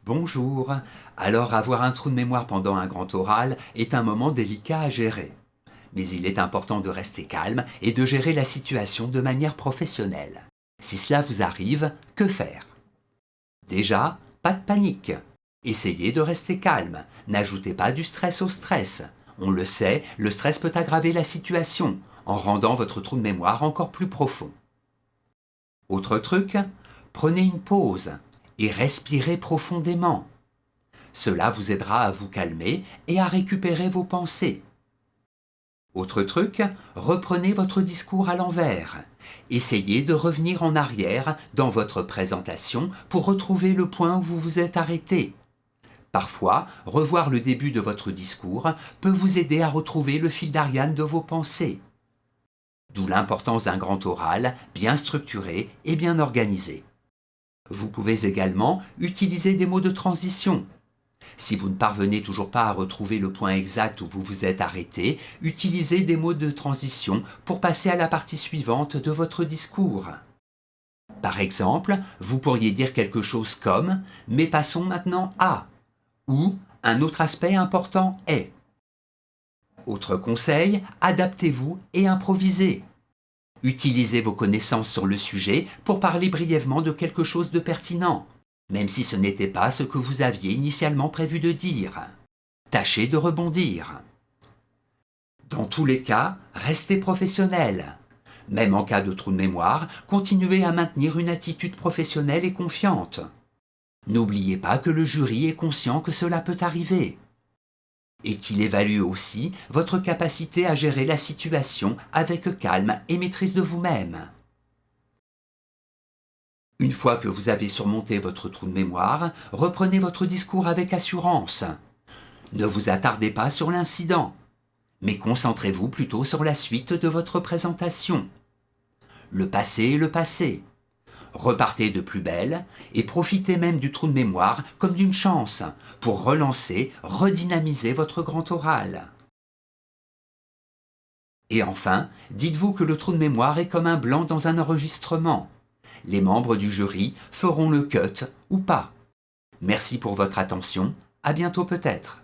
Bonjour. Alors avoir un trou de mémoire pendant un grand oral est un moment délicat à gérer. Mais il est important de rester calme et de gérer la situation de manière professionnelle. Si cela vous arrive, que faire? Déjà, pas de panique. Essayez de rester calme. N'ajoutez pas du stress au stress. On le sait, le stress peut aggraver la situation, en rendant votre trou de mémoire encore plus profond. Autre truc, prenez une pause et respirez profondément. Cela vous aidera à vous calmer et à récupérer vos pensées. Autre truc, reprenez votre discours à l'envers. Essayez de revenir en arrière dans votre présentation pour retrouver le point où vous vous êtes arrêté. Parfois, revoir le début de votre discours peut vous aider à retrouver le fil d'Ariane de vos pensées. D'où l'importance d'un grand oral bien structuré et bien organisé. Vous pouvez également utiliser des mots de transition. Si vous ne parvenez toujours pas à retrouver le point exact où vous vous êtes arrêté, utilisez des mots de transition pour passer à la partie suivante de votre discours. Par exemple, vous pourriez dire quelque chose comme « mais passons maintenant à » ou « un autre aspect important est ». Autre conseil, adaptez-vous et improvisez. Utilisez vos connaissances sur le sujet pour parler brièvement de quelque chose de pertinent, même si ce n'était pas ce que vous aviez initialement prévu de dire. Tâchez de rebondir. Dans tous les cas, restez professionnel. Même en cas de trou de mémoire, continuez à maintenir une attitude professionnelle et confiante. N'oubliez pas que le jury est conscient que cela peut arriver et qu'il évalue aussi votre capacité à gérer la situation avec calme et maîtrise de vous-même. Une fois que vous avez surmonté votre trou de mémoire, reprenez votre discours avec assurance. Ne vous attardez pas sur l'incident, mais concentrez-vous plutôt sur la suite de votre présentation. Le passé est le passé. Repartez de plus belle et profitez même du trou de mémoire comme d'une chance pour relancer, redynamiser votre grand oral. Et enfin, dites-vous que le trou de mémoire est comme un blanc dans un enregistrement. Les membres du jury feront le cut ou pas. Merci pour votre attention, à bientôt peut-être.